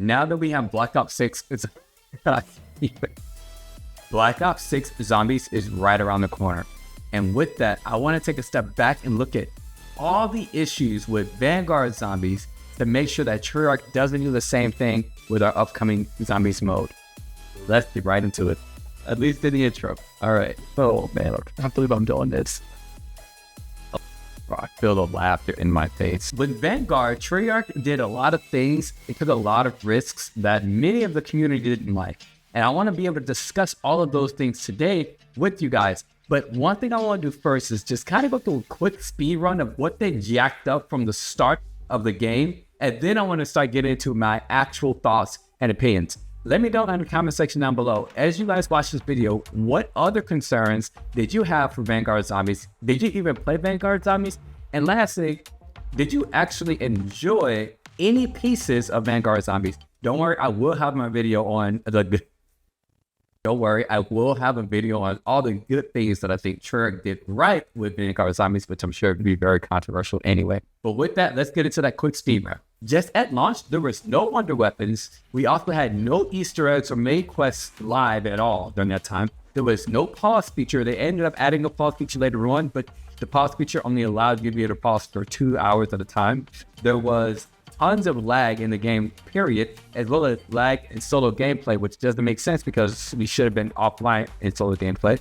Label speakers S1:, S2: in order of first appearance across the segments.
S1: now that we have Black Ops 6, Black Ops 6 Zombies is right around the corner. And with that, I want to take a step back and look at all the issues with Vanguard Zombies to make sure that Treyarch doesn't do the same thing with our upcoming Zombies mode. Let's get right into it. At least in the intro. All right. Oh man, I can't believe I'm doing this. Oh, I feel the laughter in my face. With Vanguard, Treyarch did a lot of things. It took a lot of risks that many of the community didn't like. And I want to be able to discuss all of those things today with you guys. But one thing I want to do first is just kind of go through a quick speed run of what they jacked up from the start of the game. And then I want to start getting into my actual thoughts and opinions. Let me know in the comment section down below, as you guys watch this video, what other concerns did you have for Vanguard Zombies? Did you even play Vanguard Zombies? And lastly, did you actually enjoy any pieces of Vanguard Zombies? Don't worry, I will have my video on the... Don't worry, I will have a video on all the good things that I think Treyarch did right with Vanguard Zombies, which I'm sure would be very controversial anyway. But with that, let's get into that quick speed run. Just at launch, there was no wonder weapons. We also had no Easter eggs or main quests live at all during that time. There was no pause feature. They ended up adding a pause feature later on, but the pause feature only allowed you to be able to pause for 2 hours at a time. There was tons of lag in the game, period, as well as lag in solo gameplay, which doesn't make sense because we should have been offline in solo gameplay.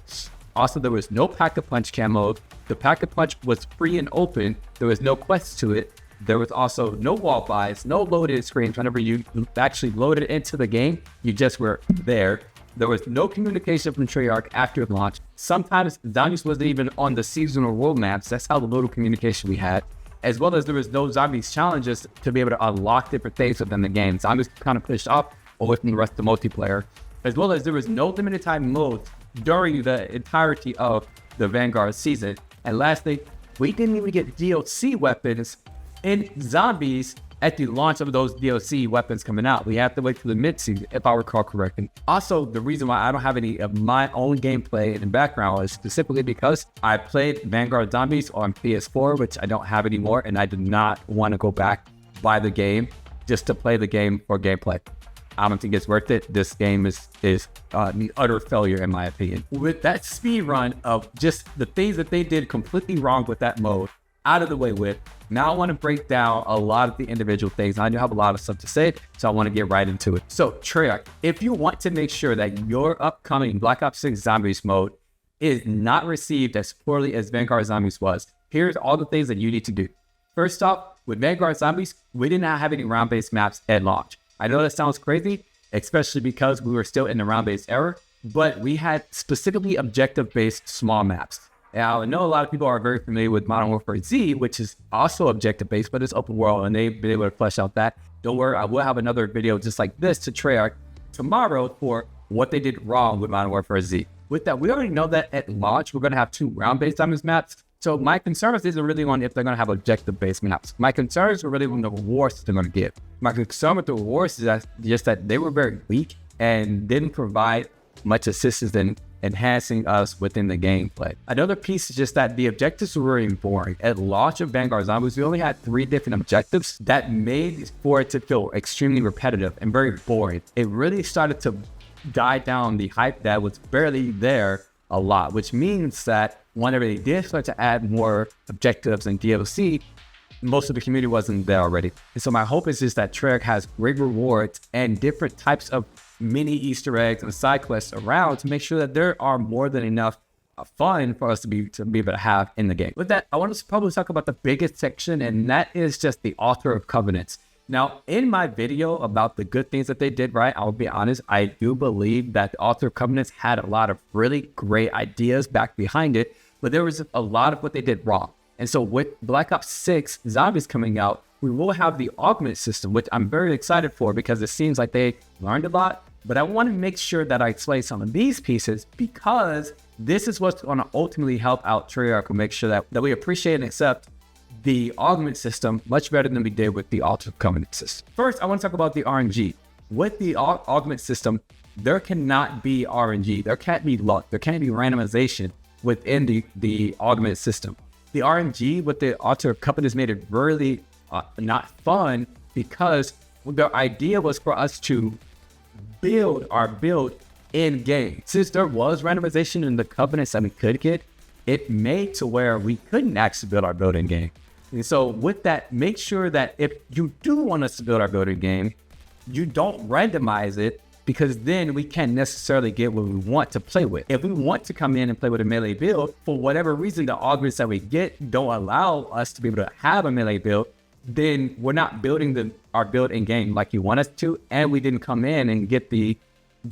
S1: Also, there was no Pack-a-Punch camo. The Pack-a-Punch was free and open. There was no quests to it. There was also no wall buys, no loaded screens. Whenever you actually loaded into the game, you just were there. There was no communication from Treyarch after launch. Sometimes Zombies wasn't even on the seasonal world maps. That's how little communication we had. As well as there was no Zombies challenges to be able to unlock different things within the game. Zombies kind of pushed off away from the rest of the multiplayer. As well as there was no limited time modes during the entirety of the Vanguard season. And lastly, we didn't even get DLC weapons in Zombies at the launch of those DLC weapons coming out. We have to wait till the mid-season, if I recall correctly. Also, the reason why I don't have any of my own gameplay in the background is specifically because I played Vanguard Zombies on PS4, which I don't have anymore, and I did not want to go back, buy the game, just to play the game for gameplay. I don't think it's worth it. This game is an utter failure in my opinion. With that speed run of just the things that they did completely wrong with that mode out of the way with, now I want to break down a lot of the individual things. I do have a lot of stuff to say, so I want to get right into it. So Treyarch, if you want to make sure that your upcoming Black Ops 6 Zombies mode is not received as poorly as Vanguard Zombies was, here's all the things that you need to do. First off, with Vanguard Zombies, we did not have any round-based maps at launch. I know that sounds crazy, especially because we were still in the round-based era, but we had specifically objective-based small maps. Now, I know a lot of people are very familiar with Modern Warfare Z, which is also objective-based, but it's open world, and they've been able to flesh out that. Don't worry, I will have another video just like this to Treyarch tomorrow for what they did wrong with Modern Warfare Z. With that, we already know that at launch, we're going to have 2 round-based Zombies maps. So my concerns isn't really on if they're going to have objective-based maps. My concerns are really on the rewards they're going to give. My concern with the rewards is just that they were very weak and didn't provide much assistance in enhancing us within the gameplay. Another piece is just that the objectives were very boring. At launch of Vanguard Zombies, we only had 3 different objectives that made for it to feel extremely repetitive and very boring. It really started to die down the hype that was barely there a lot, which means that whenever they did start to add more objectives and DLC, most of the community wasn't there already. And so my hope is just that Treyarch has great rewards and different types of mini Easter eggs and side quests around to make sure that there are more than enough fun for us to be able to have in the game. With that, I want to probably talk about the biggest section, and that is just the Altar of Covenants. Now, in my video about the good things that they did right, I'll be honest, I do believe that the Altar of Covenants had a lot of really great ideas back behind it, but there was a lot of what they did wrong. And so with Black Ops 6 Zombies coming out, we will have the Augment system, which I'm very excited for because it seems like they learned a lot. But I want to make sure that I explain some of these pieces because this is what's going to ultimately help out Treyarch and make sure that we appreciate and accept the Augment system much better than we did with the Altar of Covenant system. First, I want to talk about the RNG. With the Augment system, there cannot be RNG. There can't be luck. There can't be randomization within the Augment system. The RNG with the Altar of Covenants made it really not fun because the idea was for us to build our build in game. Since there was randomization in the covenants that we could get, it made to where we couldn't actually build our build in game. And so with that, make sure that if you do want us to build our build in game, you don't randomize it, because then we can't necessarily get what we want to play with. If we want to come in and play with a melee build, for whatever reason, the augments that we get don't allow us to be able to have a melee build, then we're not building our build in game like you want us to, and we didn't come in and get the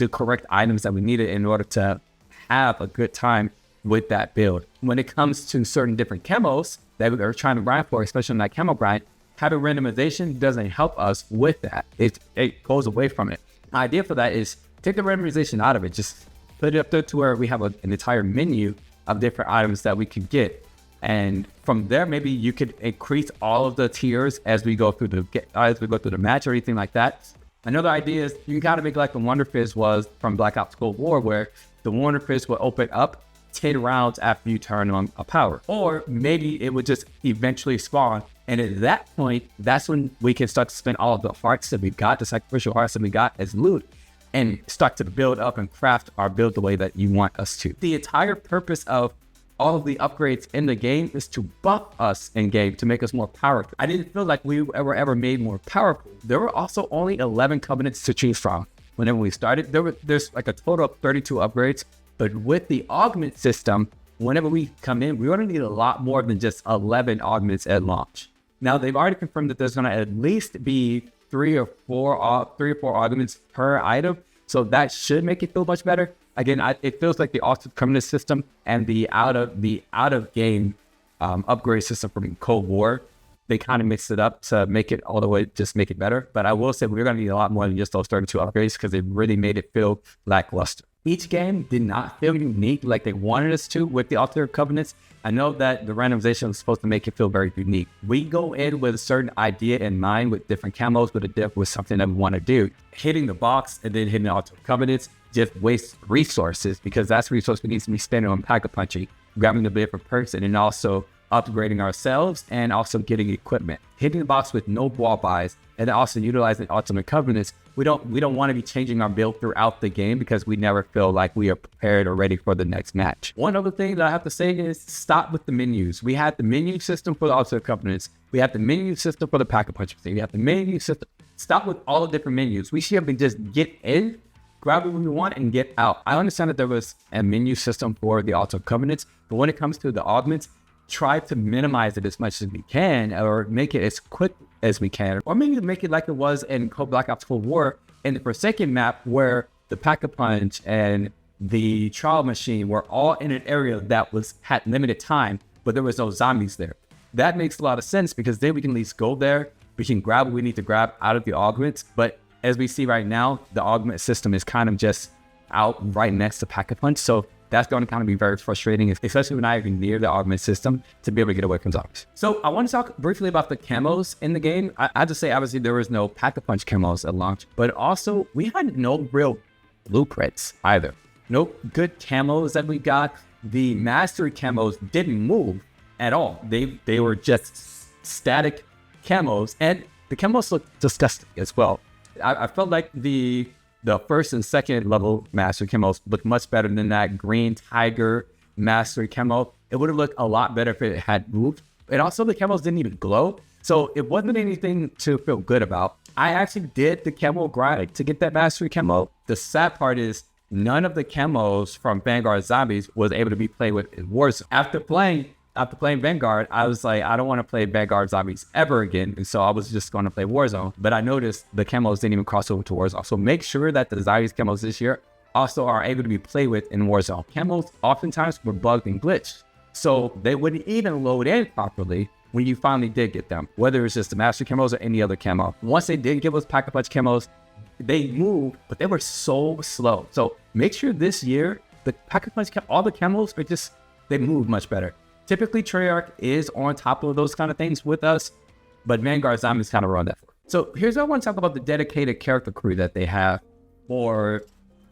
S1: correct items that we needed in order to have a good time with that build. When it comes to certain different camos that we're trying to grind for, especially in that camo grind, having randomization doesn't help us with that. It goes away from it. The idea for that is take the randomization out of it. Just put it up there to where we have an entire menu of different items that we could get. And from there, maybe you could increase all of the tiers as we go through the match or anything like that. Another idea is you gotta make like the Wonder Fizz was from Black Ops Cold War, where the Wonder Fizz will open up 10 rounds after you turn on a power. Or maybe it would just eventually spawn. And at that point, that's when we can start to spend all of the hearts that we got, the sacrificial hearts that we got as loot, and start to build up and craft our build the way that you want us to. The entire purpose of all of the upgrades in the game is to buff us in game, to make us more powerful. I didn't feel like we were ever made more powerful. There were also only 11 covenants to choose from. Whenever we started, there's like a total of 32 upgrades, but with the augment system, whenever we come in, we're gonna need a lot more than just 11 augments at launch. Now, they've already confirmed that there's gonna at least be three or four augments per item, so that should make it feel much better. Again, it feels like the altered covenant system and the out of game upgrade system from Cold War, they kind of mixed it up to make it all the way, just make it better. But I will say we're going to need a lot more than just those 32 upgrades, because it really made it feel lackluster. Each game did not feel unique like they wanted us to with the altered covenants. I know that the randomization was supposed to make it feel very unique. We go in with a certain idea in mind, with different camos, with something that we want to do. Hitting the box and then hitting the altered covenants just waste resources, because that's resource we need to be spending on pack-a-punching, grabbing the different perks, and then also upgrading ourselves and also getting equipment. Hitting the box with no wall buys and also utilizing ultimate covenants. We don't want to be changing our build throughout the game, because we never feel like we are prepared or ready for the next match. One other thing that I have to say is stop with the menus. We had the menu system for the ultimate covenants. We have the menu system for the pack-a-punching thing. We have the menu system. Stop with all the different menus. We should be just get in, grab what we want, and get out. I understand that there was a menu system for the Altar Covenants, but when it comes to the augments, try to minimize it as much as we can, or make it as quick as we can, or maybe make it like it was in Black Ops Cold War in the Forsaken map, where the Pack-a-Punch and the Trial Machine were all in an area that had limited time, but there was no zombies there. That makes a lot of sense, because then we can at least go there, we can grab what we need to grab out of the augments. But as we see right now, the augment system is kind of just out right next to Pack-a-Punch. So that's going to kind of be very frustrating, especially when I even near the augment system, to be able to get away from zombies. So I want to talk briefly about the camos in the game. I just say, obviously, there was no Pack-a-Punch camos at launch, but also we had no real blueprints either. No good camos that we got. The mastery camos didn't move at all. They were just static camos, and the camos looked disgusting as well. I felt like the first and second level mastery camos looked much better than that green tiger mastery camo. It would have looked a lot better if it had moved. And also the camos didn't even glow, so it wasn't anything to feel good about. I actually did the camo grind to get that mastery camo. The sad part is none of the camos from Vanguard Zombies was able to be played with in Warzone. After playing Vanguard, I was like, I don't want to play Vanguard Zombies ever again. And so I was just going to play Warzone. But I noticed the camos didn't even cross over to Warzone. So make sure that the Zombies camos this year also are able to be played with in Warzone. Camos oftentimes were bugged and glitched, so they wouldn't even load in properly when you finally did get them, whether it's just the Master camos or any other camo. Once they did give us Pack-a-Punch camos, they moved, but they were so slow. So make sure this year, the Pack-a-Punch, all the camos are just, they move much better. Typically, Treyarch is on top of those kind of things with us, but Vanguard Zombies kind of run that. So here's what I want to talk about: the dedicated character crew that they have for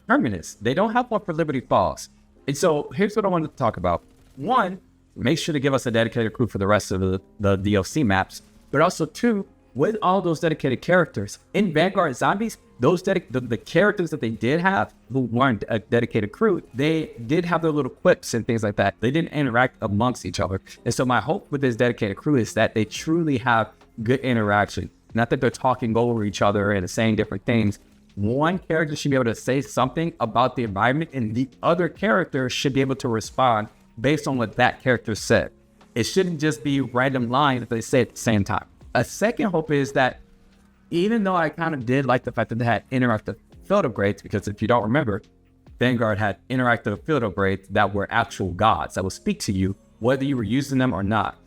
S1: Terminus. They don't have one for Liberty Falls. And so here's what I wanted to talk about. One, make sure to give us a dedicated crew for the rest of the DLC maps, but also two, with all those dedicated characters in Vanguard Zombies, the characters that they did have who weren't a dedicated crew, they did have their little quips and things like that. They didn't interact amongst each other. And so my hope with this dedicated crew is that they truly have good interaction. Not that they're talking over each other and saying different things. One character should be able to say something about the environment, and the other character should be able to respond based on what that character said. It shouldn't just be random lines that they say at the same time. A second hope is that even though I kind of did like the fact that they had interactive field upgrades, because if you don't remember, Vanguard had interactive field upgrades that were actual gods that would speak to you, whether you were using them or not.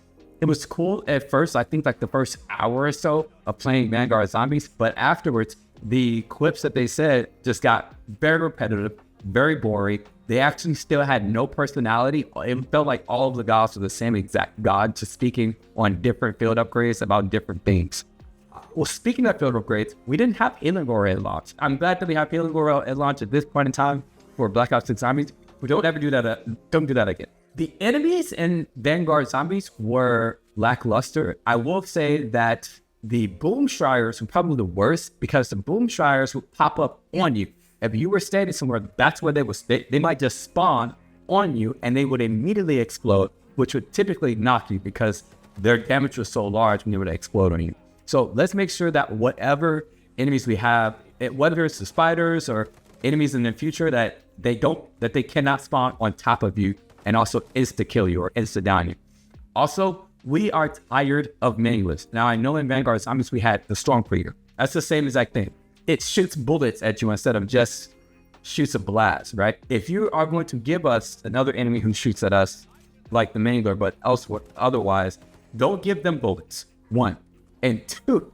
S1: It was cool at first, I think like the first hour or so of playing Vanguard Zombies, but afterwards, the clips that they said just got very repetitive, very boring. They actually still had no personality. It felt like all of the gods were the same exact god, just speaking on different field upgrades about different things. Well, speaking of field upgrades, we didn't have Healing Gore at launch. I'm glad that we have Healing Gore at launch at this point in time for Black Ops 6 Zombies. We don't ever do that. Don't do that again. The enemies in Vanguard Zombies were lackluster. I will say that the Boom Shriers were probably the worst, because the Boom Shriers would pop up on you. If you were standing somewhere, that's where they would stay. They might just spawn on you and they would immediately explode, which would typically knock you because their damage was so large when they would explode on you. So let's make sure that whatever enemies we have, whether it's the spiders or enemies in the future, that they cannot spawn on top of you and also insta kill you or insta down you. Also, we are tired of menuless. Now I know in Vanguard Zombies we had the Stormcreaker. That's the same exact thing. It shoots bullets at you instead of just shoots a blast, right? If you are going to give us another enemy who shoots at us like the Mangler, but elsewhere, otherwise, don't give them bullets. 1. And 2,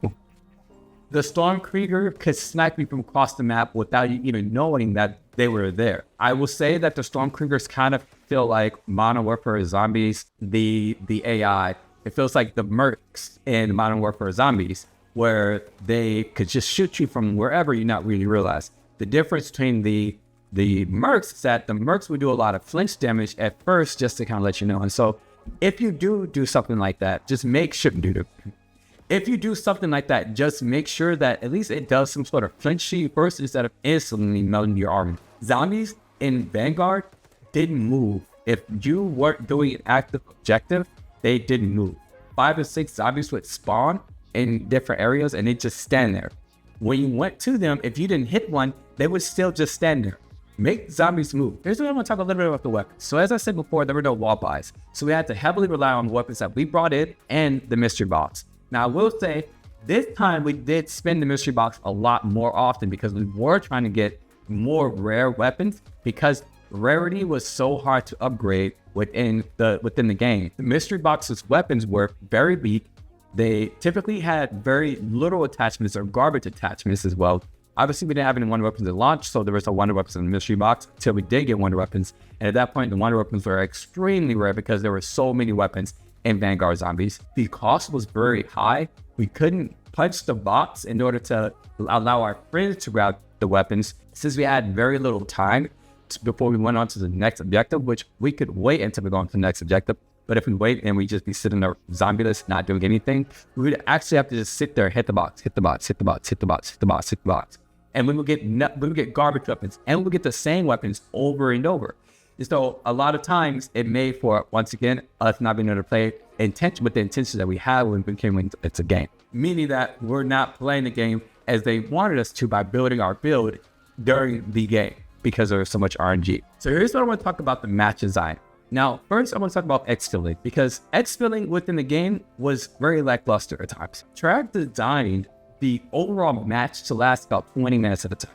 S1: the Stormcreaker could snipe you from across the map without you even knowing that they were there. I will say that the Stormcreakers kind of feel like Modern Warfare Zombies, the AI. It feels like the mercs in Modern Warfare Zombies, where they could just shoot you from wherever you not really realize. The difference between the mercs is that the mercs would do a lot of flinch damage at first, just to kind of let you know. And so if you do something like that, just make sure If you do something like that, just make sure that at least it does some sort of flinch to you first instead of instantly melting your armor. Zombies in Vanguard didn't move. If you weren't doing an active objective, they didn't move. 5 or 6 zombies would spawn in different areas and they just stand there. When you went to them, if you didn't hit one, they would still just stand there. Make zombies move. Here's what I'm going to talk a little bit about the weapons. So as I said before, there were no wall buys. So we had to heavily rely on the weapons that we brought in and the mystery box. Now, I will say, this time we did spend the mystery box a lot more often because we were trying to get more rare weapons, because rarity was so hard to upgrade within the game. The mystery box's weapons were very weak. They typically had very little attachments or garbage attachments as well. Obviously, we didn't have any wonder weapons at launch, so there was no wonder weapons in the mystery box until we did get wonder weapons. And at that point, the wonder weapons were extremely rare because there were so many weapons in Vanguard Zombies. The cost was very high. We couldn't punch the box in order to allow our friends to grab the weapons, since we had very little time before we went on to the next objective, which we could wait until we go on to the next objective. But if we wait and we just be sitting there zombie list, not doing anything, we would actually have to just sit there, hit the box, hit the box, hit the box, hit the box, hit the box, hit the box. And we would get garbage weapons, and we would get the same weapons over and over. So a lot of times it made for, once again, us not being able to play with the intention that we had when we came into it's a game. Meaning that we're not playing the game as they wanted us to by building our build during the game because there was so much RNG. So here's what I want to talk about: the match design. Now, first I want to talk about exfilling, because exfilling within the game was very lackluster at times. Treyarch designed the overall match to last about 20 minutes at a time,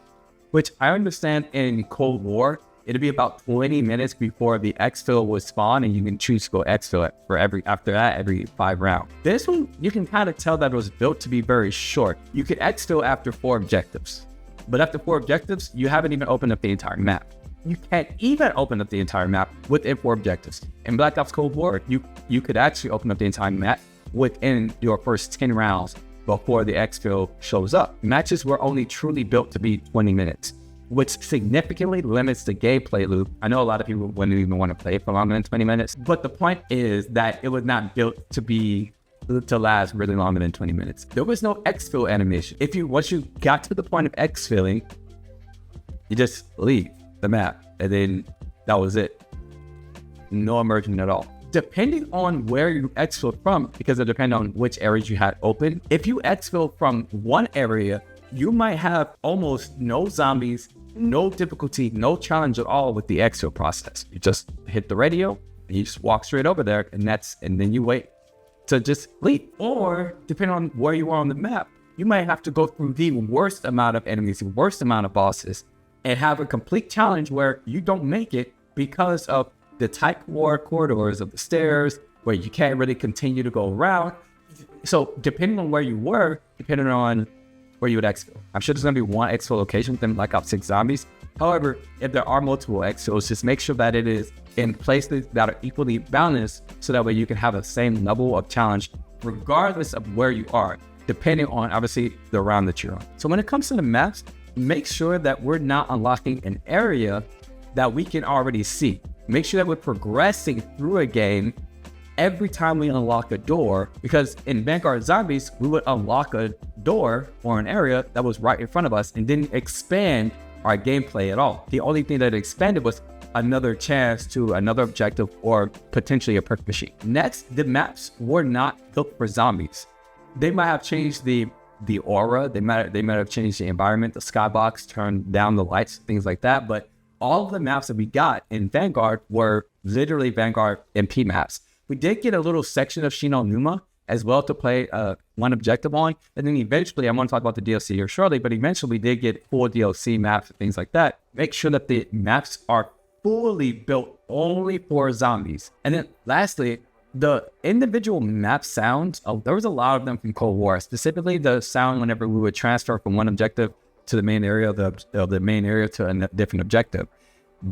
S1: which I understand in Cold War, it'd be about 20 minutes before the exfil would spawn, and you can choose to go exfil it for every 5 rounds. This one, you can kind of tell that it was built to be very short. You could exfil after 4 objectives, but after 4 objectives, you haven't even opened up the entire map. You can't even open up the entire map within 4 objectives. In Black Ops Cold War, you could actually open up the entire map within your first 10 rounds before the exfil shows up. Matches were only truly built to be 20 minutes. Which significantly limits the gameplay loop. I know a lot of people wouldn't even want to play for longer than 20 minutes, but the point is that it was not built to be to last really longer than 20 minutes. There was no exfil animation. Once you got to the point of exfilling, you just leave the map, and then that was it. No emerging at all. Depending on where you exfil from, because it depends on which areas you had open. If you exfil from one area, you might have almost no zombies, no difficulty, no challenge at all with the exfil process. You just hit the radio, and you just walk straight over there, and then you wait to just leave. Or depending on where you are on the map, you might have to go through the worst amount of enemies, the worst amount of bosses, and have a complete challenge where you don't make it because of the tight war corridors of the stairs where you can't really continue to go around. So depending on where you were, depending on where you would exfil. I'm sure there's going to be one exfil location within Black Ops 6 Zombies. However, if there are multiple exfils, just make sure that it is in places that are equally balanced so that way you can have the same level of challenge regardless of where you are, depending on obviously the round that you're on. So when it comes to the maps, make sure that we're not unlocking an area that we can already see. Make sure that we're progressing through a game every time we unlock a door, because in Vanguard Zombies, we would unlock a door or an area that was right in front of us and didn't expand our gameplay at all. The only thing that expanded was another chance to another objective or potentially a perk machine. Next, the maps were not built for zombies. They might have changed the aura, they might have changed the environment, the skybox, turned down the lights, things like that, but all of the maps that we got in Vanguard were literally Vanguard MP maps. We did get a little section of Shi No Numa as well to play one objective on, and then eventually, I'm going to talk about the DLC here shortly, but eventually we did get full DLC maps and things like that. Make sure that the maps are fully built only for zombies. And then lastly, the individual map sounds, there was a lot of them from Cold War, specifically the sound whenever we would transfer from one objective to the main area of the main area to a different objective.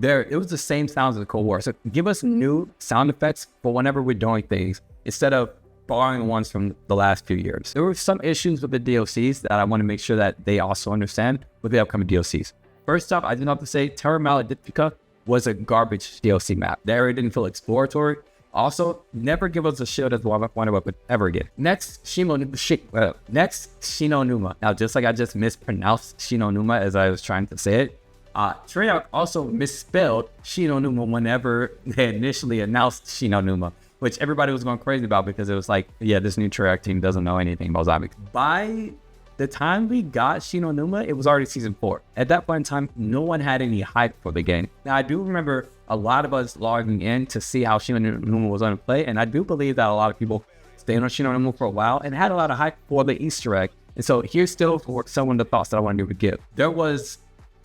S1: It was the same sounds as the Cold War. So give us new sound effects for whenever we're doing things instead of borrowing ones from the last few years. There were some issues with the DLCs that I want to make sure that they also understand with the upcoming DLCs. First off, I do have to say Terra Maledicta was a garbage DLC map. The area didn't feel exploratory. Also, never give us a shield as one weapon ever again. Next, Shi No Numa. Now, just like I just mispronounced Shi No Numa as I was trying to say it, Treyarch also misspelled Shi No Numa whenever they initially announced Shi No Numa, which everybody was going crazy about because it was like, yeah, this new Treyarch team doesn't know anything about zombies. By the time we got Shi No Numa, it was already season 4. At that point in time, no one had any hype for the game. Now, I do remember a lot of us logging in to see how Shi No Numa was going to play, and I do believe that a lot of people stayed on Shi No Numa for a while and had a lot of hype for the Easter egg. And so here's still for some of the thoughts that I wanted to give. There was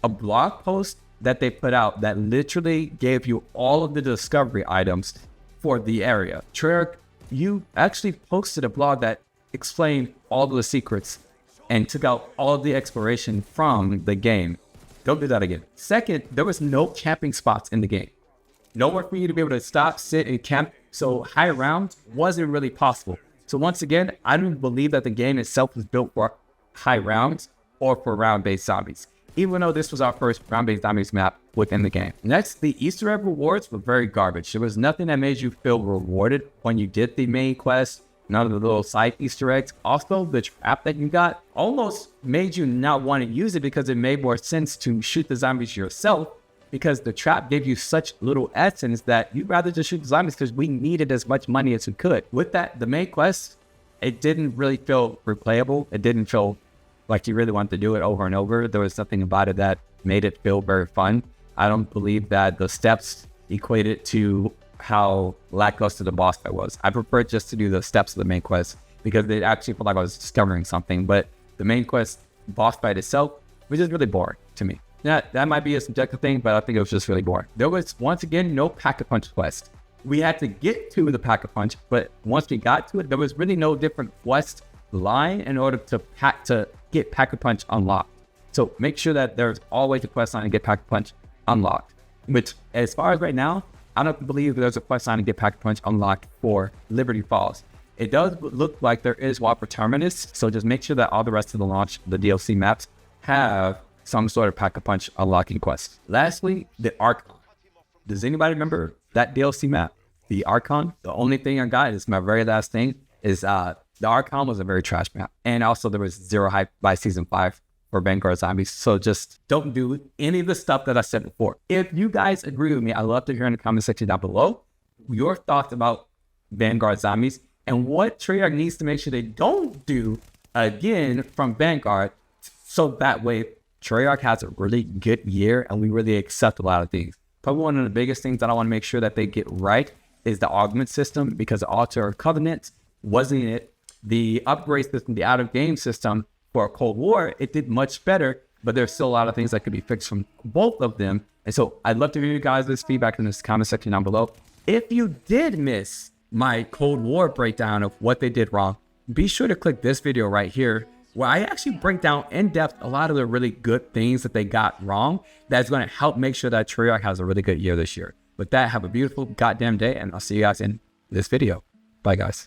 S1: a blog post that they put out that literally gave you all of the discovery items for the area. Treyarch, you actually posted a blog that explained all of the secrets and took out all of the exploration from the game. Don't do that again. Second, there was no camping spots in the game. Nowhere for you to be able to stop, sit, and camp. So high rounds wasn't really possible. So once again, I don't believe that the game itself was built for high rounds or for round-based zombies, even though this was our first round-based zombies map within the game. Next, the Easter egg rewards were very garbage. There was nothing that made you feel rewarded when you did the main quest. None of the little side Easter eggs. Also, the trap that you got almost made you not want to use it because it made more sense to shoot the zombies yourself, because the trap gave you such little essence that you'd rather just shoot the zombies because we needed as much money as we could. With that, the main quest, it didn't really feel replayable. It didn't feel like you really wanted to do it over and over. There was nothing about it that made it feel very fun. I don't believe that the steps equated to how lackluster the boss fight was. I prefer just to do the steps of the main quest because it actually felt like I was discovering something. But the main quest boss fight itself was just really boring to me. Now, that might be a subjective thing, but I think it was just really boring. There was, once again, no Pack-a-Punch quest. We had to get to the Pack-a-Punch, but once we got to it, there was really no different quest line in order to get Pack-a-Punch unlocked. So make sure that there's always a quest line to get Pack-a-Punch unlocked. Which, as far as right now, I don't believe there's a quest line to get Pack-a-Punch unlocked for Liberty Falls. It does look like there is one for Terminus, so just make sure that all the rest of the DLC maps have some sort of Pack-a-Punch unlocking quest. Lastly, the Archon. Does anybody remember that DLC map? The Archon? The only thing I got is my very last thing. is the Archon was a very trash map. And also there was zero hype by season 5 for Vanguard Zombies. So just don't do any of the stuff that I said before. If you guys agree with me, I'd love to hear in the comment section down below your thoughts about Vanguard Zombies and what Treyarch needs to make sure they don't do again from Vanguard, so that way Treyarch has a really good year and we really accept a lot of things. Probably one of the biggest things that I want to make sure that they get right is the augment system, because the Altar of Covenant wasn't it. The upgrade system, the out of game system for Cold War, it did much better, but there's still a lot of things that could be fixed from both of them. And so I'd love to hear you guys' feedback in this comment section down below. If you did miss my Cold War breakdown of what they did wrong, be sure to click this video right here, where I actually break down in depth a lot of the really good things that they got wrong that's going to help make sure that Treyarch has a really good year this year. With that, have a beautiful goddamn day, and I'll see you guys in this video. Bye, guys.